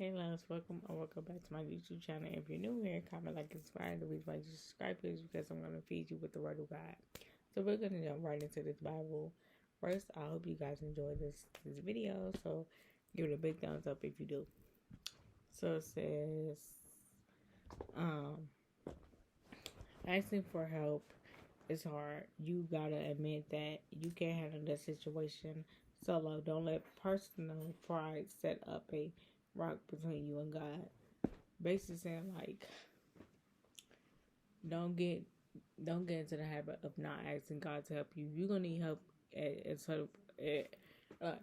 Hey loves, welcome or welcome back to my YouTube channel. If you're new here, comment, like, and subscribe. The reason why you subscribe is because I'm going to feed you with the word of God. So we're going to jump right into this Bible. First, I hope you guys enjoy this video. So give it a big thumbs up if you do. So it says, asking for help is hard. You gotta admit that you can't handle the situation solo. Don't let personal pride set up a rock between you and God. Basically saying like, don't get into the habit of not asking God to help you. You're gonna need help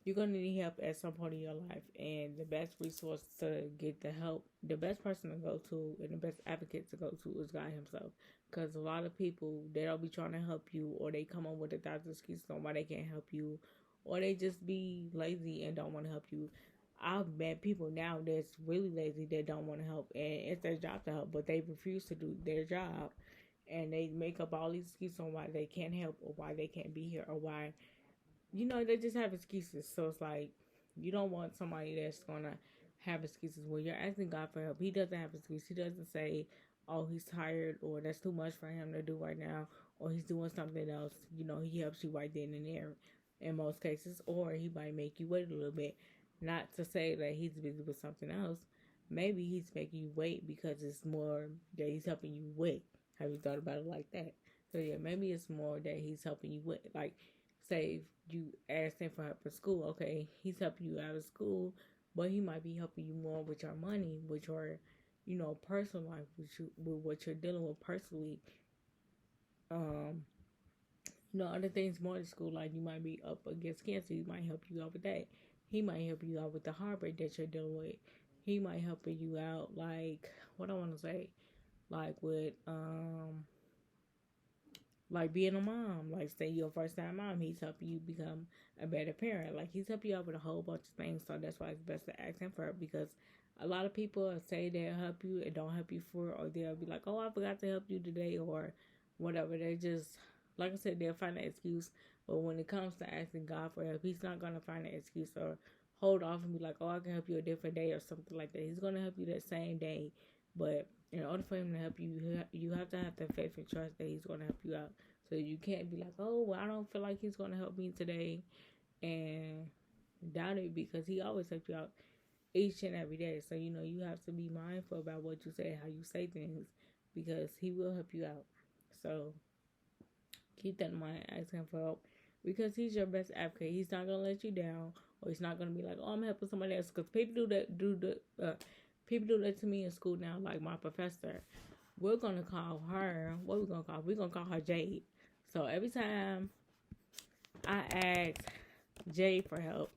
you're gonna need help at some point in your life, and the best resource to get the help, the best person to go to, and the best advocate to go to is God Himself. Because a lot of people, they don't be trying to help you, or they come up with 1,000 excuses on why they can't help you, or they just be lazy and don't want to help you. I've met people now that's really lazy that don't want to help, and it's their job to help, but they refuse to do their job, and they make up all these excuses on why they can't help, or why they can't be here, or why, they just have excuses. So it's like, you don't want somebody that's gonna have excuses. When you're asking God for help, He doesn't have excuses. He doesn't say, oh, he's tired, or that's too much for him to do right now, or he's doing something else. He helps you right then and there in most cases, or he might make you wait a little bit. Not to say that he's busy with something else. Maybe he's making you wait because it's more that he's helping you with. Have you thought about it like that? So yeah, maybe it's more that he's helping you with. Like, say if you ask him for help in school, okay, he's helping you out of school, but he might be helping you more with your money, with your, personal life, with what you're dealing with personally. Other things more in school, like you might be up against cancer, he might help you out with that. He might help you out with the heartbreak that you're dealing with. He might help you out, like, what I want to say, like with, like being a mom, like say you're a first time mom, he's helping you become a better parent. Like he's helping you out with a whole bunch of things. So that's why it's best to ask him for it, because a lot of people say they'll help you and don't help you for it, or they'll be like, oh, I forgot to help you today, or whatever. They just, like I said, they'll find an excuse. But when it comes to asking God for help, he's not going to find an excuse or hold off and be like, oh, I can help you a different day or something like that. He's going to help you that same day. But in order for him to help you, you have to have the faith and trust that he's going to help you out. So you can't be like, oh, well, I don't feel like he's going to help me today, and doubt it, because he always helps you out each and every day. So, you have to be mindful about what you say, how you say things, because he will help you out. So keep that in mind. Ask him for help, because he's your best advocate. He's not going to let you down, or he's not going to be like, oh, I'm helping somebody else, because people people do that to me in school now, like my professor. We're going to call her, what we're going to call her? We're going to call her Jade. So every time I ask Jade for help,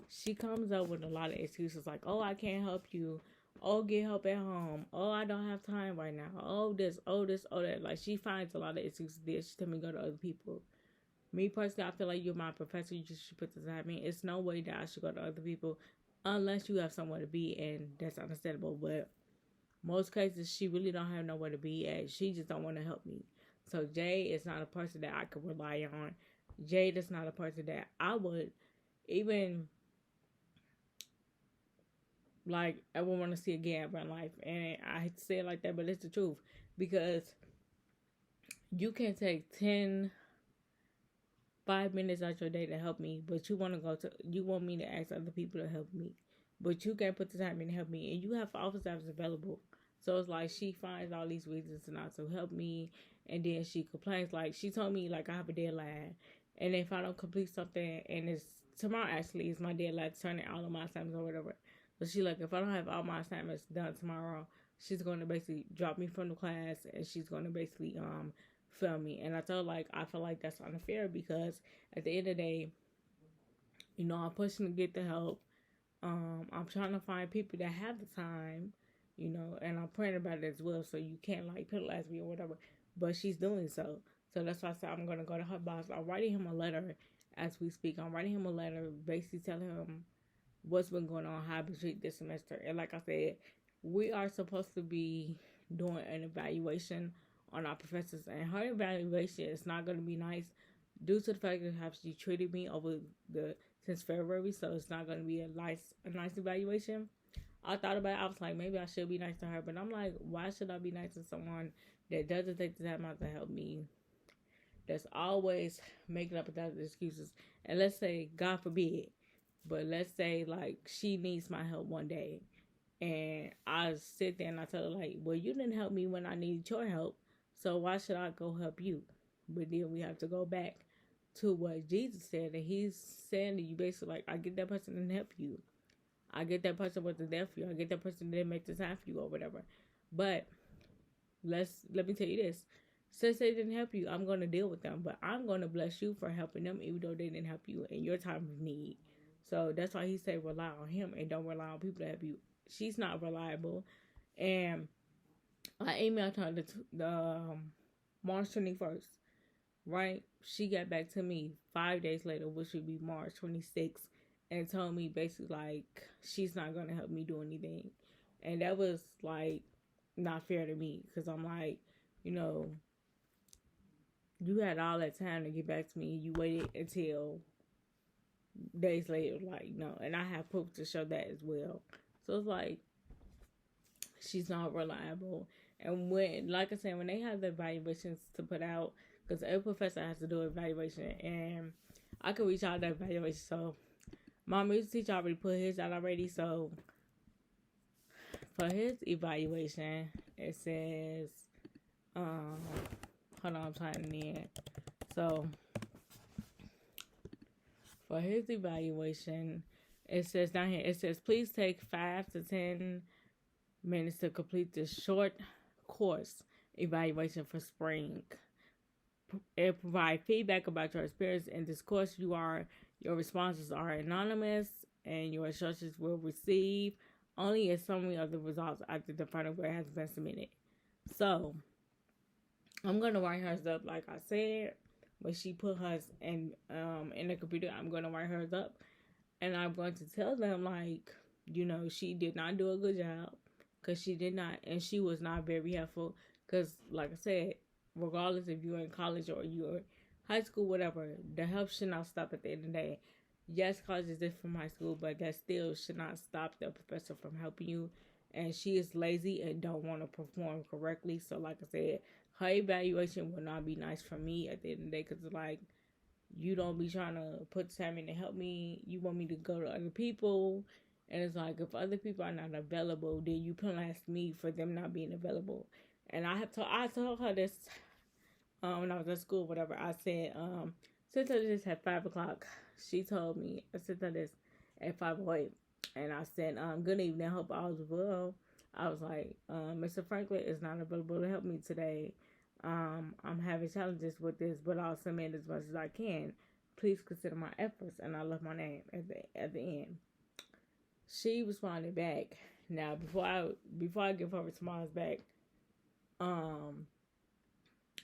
she comes up with a lot of excuses like, oh, I can't help you. Oh, get help at home. Oh, I don't have time right now. Oh, this, oh, that. Like, she finds a lot of excuses there. She tell me to go to other people. Me personally, I feel like you're my professor. You just should put the time in. It's no way that I should go to other people unless you have somewhere to be, and that's understandable. But most cases, she really don't have nowhere to be at. She just don't want to help me. So Jade is not a person that I could rely on. Jade is not a person that I would even, like, ever want to see again in my life. And I hate to say it like that, but it's the truth. Because you can take 5 minutes out your day to help me, but you want me to ask other people to help me. But you can't put the time in to help me, and you have office hours available. So it's like she finds all these reasons not to help me, and then she complains. Like, she told me, like, I have a deadline, and if I don't complete something, and it's tomorrow actually is my deadline to turn in all of my assignments or whatever. So she like, if I don't have all my assignments done tomorrow, she's going to basically drop me from the class, and she's going to basically fail me. And I told her, like, I feel like that's unfair, because at the end of the day, I'm pushing to get the help. I'm trying to find people that have the time, and I'm praying about it as well. So you can't, like, penalize me or whatever. But she's doing so. So that's why I said I'm going to go to her boss. I'm writing him a letter as we speak. I'm writing him a letter basically telling him what's been going on, how I've been treated this semester. And like I said, we are supposed to be doing an evaluation on our professors. And her evaluation is not going to be nice due to the fact that how she treated me since February. So it's not going to be a nice evaluation. I thought about it. I was like, maybe I should be nice to her. But I'm like, why should I be nice to someone that doesn't take the time out to help me? That's always making up a thousand excuses. And let's say, God forbid, but let's say like she needs my help one day, and I sit there and I tell her like, well, you didn't help me when I needed your help, so why should I go help you? But then we have to go back to what Jesus said, and he's saying to you basically like, I get that person didn't help you. I get that person wasn't there for you. I get that person didn't make the time for you or whatever. But let me tell you this. Since they didn't help you, I'm going to deal with them. But I'm going to bless you for helping them even though they didn't help you in your time of need. So that's why he said rely on him and don't rely on people to help you. She's not reliable. And I emailed her the March 21st, right? She got back to me 5 days later, which would be March 26th, and told me basically like she's not going to help me do anything. And that was like not fair to me because I'm like, you know, you had all that time to get back to me. You waited until days later, like, no. And I have proof to show that as well. So it's like, she's not reliable. And when, like I said, when they have the evaluations to put out, because every professor has to do an evaluation, and I can reach out that evaluation. So my music teacher already put his out already. So for his evaluation, it says, hold on, I'm typing in. So for his evaluation, it says down here, it says, please take 5 to 10 minutes to complete this short course evaluation for spring. And provide feedback about your experience in this course. Your responses are anonymous, and your instructions will receive only a summary of the results after the final grade has been submitted. So I'm gonna write hers up like I said. When she put hers in the computer, I'm gonna write hers up, and I'm going to tell them like, you know, she did not do a good job because she did not, and she was not very helpful. Because like I said, regardless if you're in college or you're high school, whatever, the help should not stop at the end of the day. Yes, college is different from high school, but that still should not stop the professor from helping you. And she is lazy and don't want to perform correctly. So like I said, her evaluation will not be nice for me at the end of the day, because it's like, you don't be trying to put time in to help me. You want me to go to other people. And it's like, if other people are not available, then you penalize me for them not being available. And I told her this when I was at school, whatever. I said, sent her this at 5 o'clock. She told me, I sent her this at 5:08. And I said, good evening, hope all is well. I was like, Mr. Franklin is not available to help me today. I'm having challenges with this, but I'll submit as much as I can. Please consider my efforts, and I left my name at the end. She responded back. Now, before I give her response back,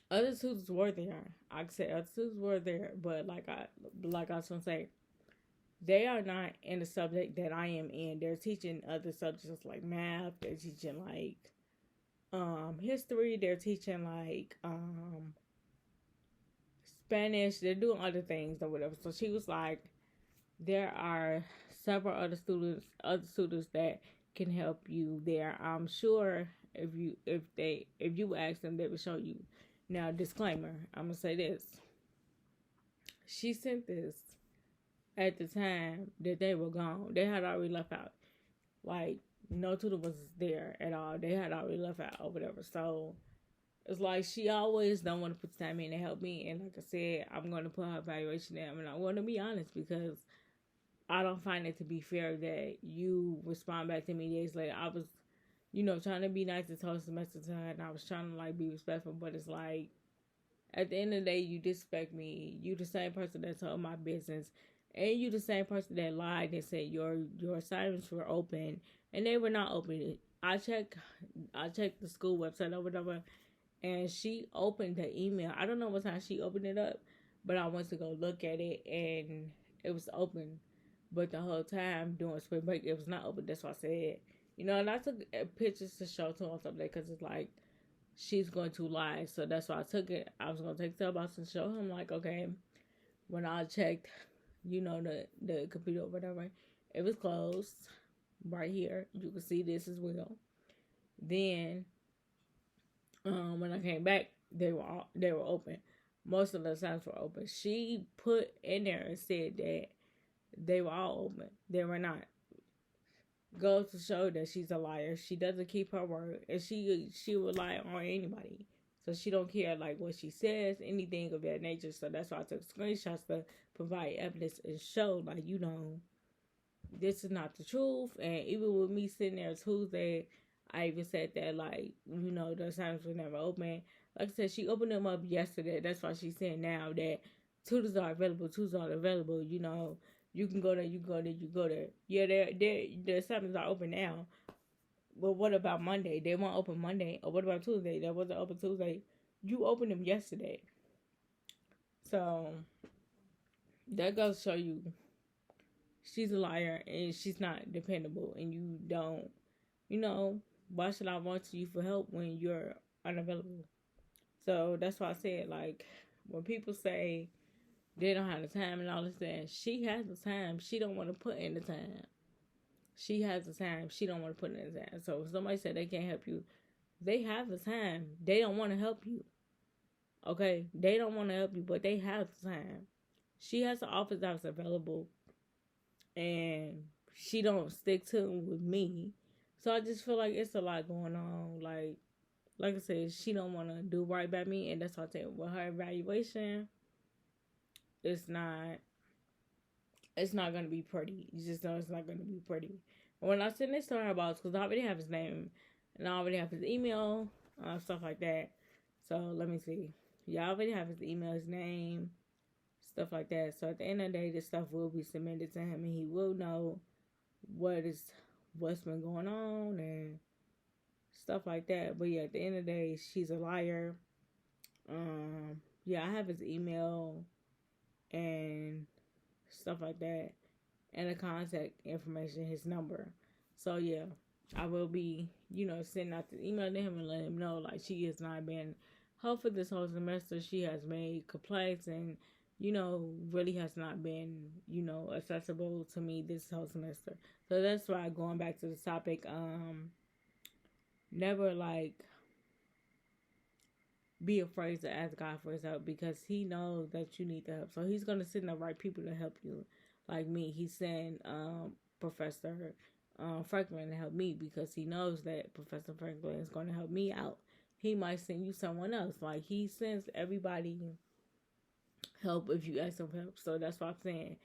other students were there. I said other students were there, but like I was gonna say, they are not in the subject that I am in. They're teaching other subjects like math. They're teaching like history. They're teaching like Spanish. They're doing other things or whatever. So she was like, there are several other students that can help you there. I'm sure if you ask them, they will show you. Now, disclaimer, I'm gonna say this. She sent this at the time that they were gone. They had already left out. Like, no tutor was there at all. They had already left out or whatever. So it's like, she always don't want to put time in to help me. And like I said, I'm going to put her evaluation down. And I want to be honest, because I don't find it to be fair that you respond back to me days later. I was, trying to be nice this whole semester to her, and I was trying to like be respectful, but it's like, at the end of the day, you disrespect me. You the same person that told my business, and you the same person that lied and said your assignments were open, and they were not open. I checked the school website or whatever, and she opened the email. I don't know what time she opened it up, but I went to go look at it, and it was open. But the whole time during spring break, it was not open. That's what I said. And I took pictures to show to her someday, because it's like, she's going to lie. So that's why I took it. I was going to take it to her boss and show him, like, okay, when I checked, the computer or whatever, it was closed. right here. You can see this as well. Then, when I came back, they were open. Most of the signs were open. She put in there and said that they were all open. They were not. Goes to show that she's a liar. She doesn't keep her word, and she will lie on anybody. So she don't care like what she says, anything of that nature. So that's why I took screenshots to provide evidence and show like this is not the truth. And even with me sitting there Tuesday, I even said that like those times were never open. Like I said, she opened them up yesterday. That's why she's saying now that tutors are available. Tutors are available. You can go there. You go there. You go there. Yeah, the assignments are open now. But what about Monday? They won't open Monday. Or what about Tuesday? That wasn't open Tuesday. You opened them yesterday. So that goes to show you she's a liar and she's not dependable. And you don't, why should I want you for help when you're unavailable? So that's why I said, like, when people say they don't have the time and all this, that she has the time. She don't want to put in the time. She has the time. She don't want to put in the time. So if somebody said they can't help you, they have the time. They don't want to help you. Okay? They don't want to help you, but they have the time. She has an office that's available, and she don't stick to it with me. So I just feel like it's a lot going on. Like I said, she don't want to do right by me, and that's why I say with her evaluation, it's not gonna be pretty. You just know it's not gonna be pretty. When I send this to her about, because I already have his name and I already have his email, stuff like that. So let me see. Yeah, I already have his email, his name, stuff like that. So at the end of the day, this stuff will be submitted to him, and he will know what's been going on and stuff like that. But yeah, at the end of the day, she's a liar. Yeah, I have his email and stuff like that, and the contact information, his number. So yeah, I will be, sending out the email to him and letting him know like she has not been helpful this whole semester. She has made complaints and really has not been accessible to me this whole semester. So that's why going back to the topic, never like be afraid to ask God for his help, because he knows that you need the help. So he's gonna send the right people to help you. Like me, he sent Professor Franklin to help me, because he knows that Professor Franklin is gonna help me out. He might send you someone else. Like he sends everybody help if you ask him for help. So that's what I'm saying.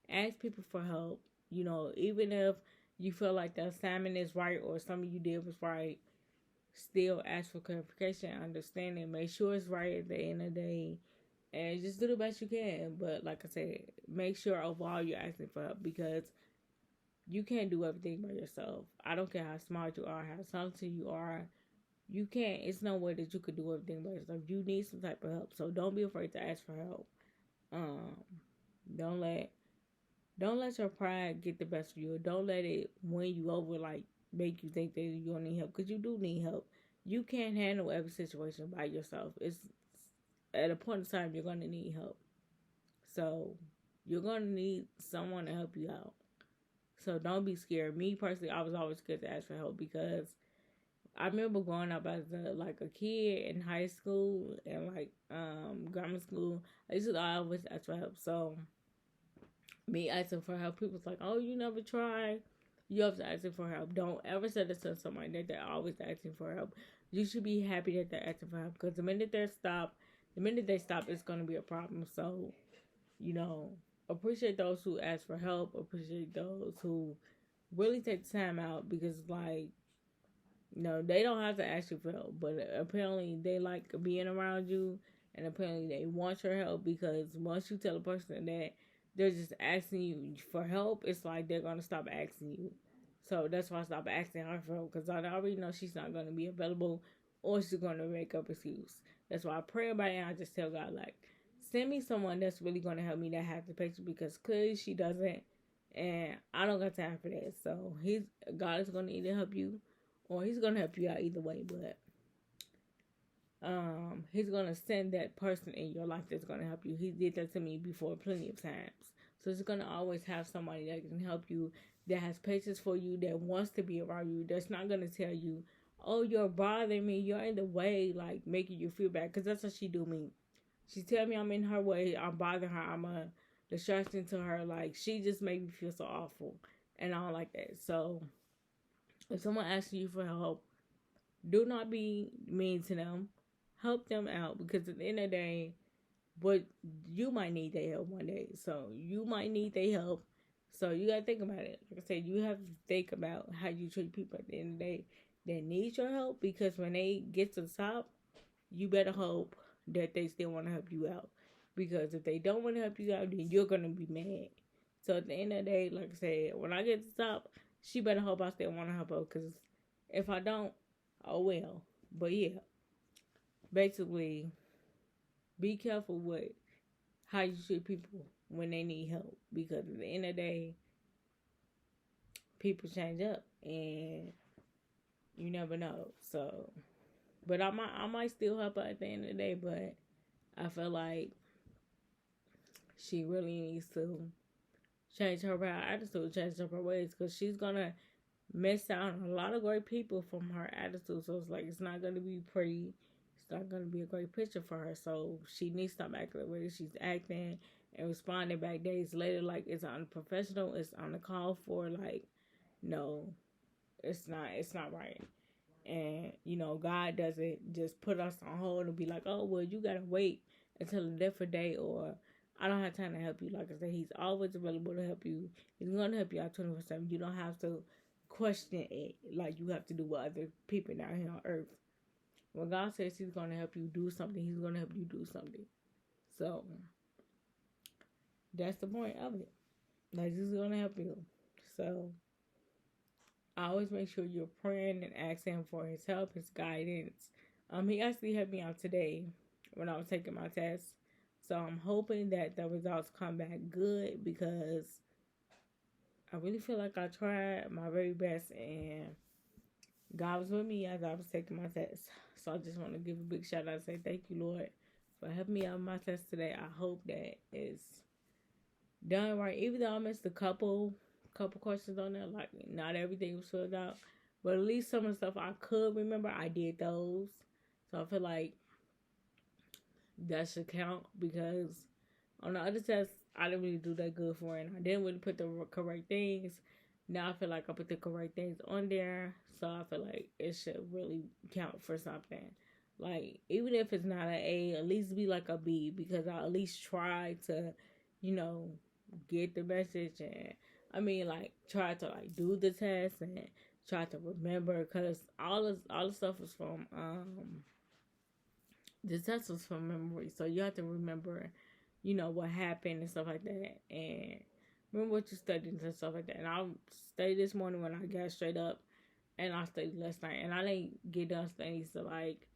Ask people for help. Even if you feel like the assignment is right or something you did was right, still ask for clarification, understanding, make sure it's right at the end of the day, and just do the best you can. But like I said, make sure overall you're asking for help, because you can't do everything by yourself. I don't care how smart you are, how talented you are. You can't. It's no way that you could do everything by yourself. You need some type of help. So don't be afraid to ask for help. Don't let your pride get the best of you. Don't let it win you over, like make you think that you don't need help, because you do need help. You can't handle every situation by yourself. It's at a point in time you're gonna need help. So you're gonna need someone to help you out. So don't be scared. Me personally, I was always scared to ask for help, because I remember growing up as a kid in high school and grammar school. I used to always ask for help. So me asking for help, people's like, "Oh, you never try." You have to ask for help. Don't ever say this to somebody that they're always asking for help. You should be happy that they're asking for help, because the minute they stop, it's going to be a problem. So, appreciate those who ask for help. Appreciate those who really take the time out, because they don't have to ask you for help, but apparently they like being around you, and apparently they want your help, because once you tell a person that they're just asking you for help, it's like they're going to stop asking you. So that's why I stopped asking her for help, because I already know she's not going to be available, or she's going to make up excuse. That's why I pray about it, and I just tell God, like, send me someone that's really going to help me that has the patience, because clearly she doesn't, and I don't got time for that. So God is going to either help you, or he's going to help you out either way, but he's going to send that person in your life that's going to help you. He did that to me before plenty of times. So he's going to always have somebody that can help you that has patience for you, that wants to be around you, that's not gonna tell you, "Oh, you're bothering me, you're in the way," like making you feel bad. Cause that's what she do me. She tell me I'm in her way, I'm bothering her, I'm a distraction to her. Like she just made me feel so awful, and I don't like that. So if someone asks you for help, do not be mean to them. Help them out because at the end of the day, but you might need their help one day. So you might need their help. So you gotta think about it. Like I said, you have to think about how you treat people at the end of the day that need your help, because when they get to the top, you better hope that they still want to help you out. Because if they don't want to help you out, then you're gonna be mad. So at the end of the day, like I said, when I get to the top, she better hope I still want to help her. Because if I don't, oh well. But yeah, basically, be careful with how you treat people when they need help, because at the end of the day, people change up and you never know. So, but I might still help her at the end of the day, but I feel like she really needs to change her attitude, change up her ways, because she's gonna miss out on a lot of great people from her attitude. So it's like it's not gonna be pretty. It's not gonna be a great picture for her. So she needs to stop acting the way she's acting and responding back days later like it's unprofessional. It's on the call for. Like, no, it's not. It's not right. And God doesn't just put us on hold and be like, oh well, you gotta wait until a different day, or I don't have time to help you. Like I said, he's always available to help you. He's gonna help you out 24/7. You don't have to question it like you have to do with other people down here on earth. When God says he's gonna help you do something, he's gonna help you do something. So that's the point of it. Like, he's gonna help you. So I always make sure you're praying and asking him for his help, his guidance. He actually helped me out today when I was taking my test. So I'm hoping that the results come back good, because I really feel like I tried my very best and God was with me as I was taking my test. So I just want to give a big shout out and say thank you, Lord, for helping me out with my test today. I hope that it's done right. Even though I missed a couple questions on there, like not everything was filled out, but at least some of the stuff I could remember, I did those. So I feel like that should count, because on the other tests I didn't really do that good for it, and I didn't really put the correct things. Now I feel like I put the correct things on there, so I feel like it should really count for something. Like, even if it's not an A, at least be like a B, because I at least try to, get the message, and like try to like do the test and try to remember, because all the stuff was from the test was from memory, so you have to remember, what happened and stuff like that, and remember what you studied and stuff like that. And I studied this morning when I got straight up, and I studied last night, and I didn't get done studying till like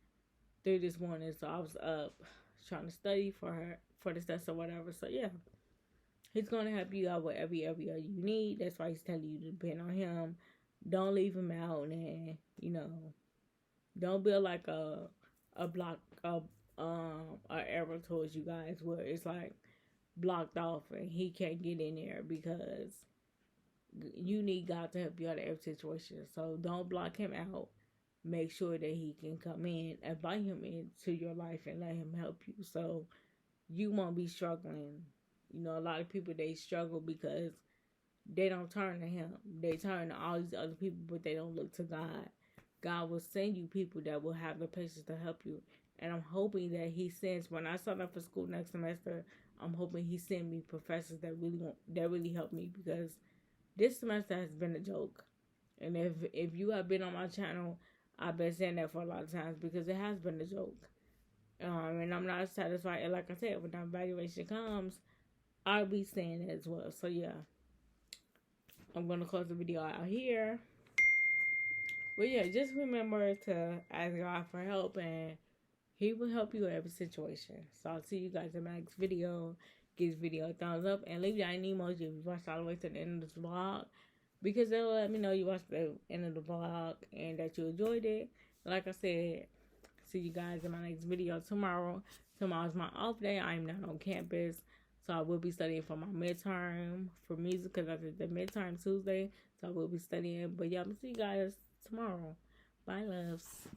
3 this morning, so I was up trying to study for the test or whatever. So yeah, he's gonna help you out with every area you need. That's why he's telling you to depend on him. Don't leave him out, and don't build like a block arrow towards you guys where it's like blocked off and he can't get in there, because you need God to help you out of every situation. So don't block him out. Make sure that he can come in, invite him into your life and let him help you, so you won't be struggling. A lot of people, they struggle because they don't turn to him. They turn to all these other people, but they don't look to God. God will send you people that will have the patience to help you. And I'm hoping that he sends, when I sign up for school next semester, I'm hoping he sends me professors that really help me, because this semester has been a joke. And if you have been on my channel, I've been saying that for a lot of times, because it has been a joke. And I'm not satisfied. And like I said, when that evaluation comes, I'll be saying it as well. So yeah, I'm going to close the video out here. But yeah, just remember to ask God for help, and he will help you in every situation. So I'll see you guys in my next video. Give this video a thumbs up, and leave an emoji if you watched all the way to the end of this vlog, because it'll let me know you watched the end of the vlog and that you enjoyed it. Like I said, see you guys in my next video tomorrow. Tomorrow's my off day. I'm not on campus. So I will be studying for my midterm for music because I did the midterm Tuesday. So I will be studying. But yeah, I'm gonna see you guys tomorrow. Bye, loves.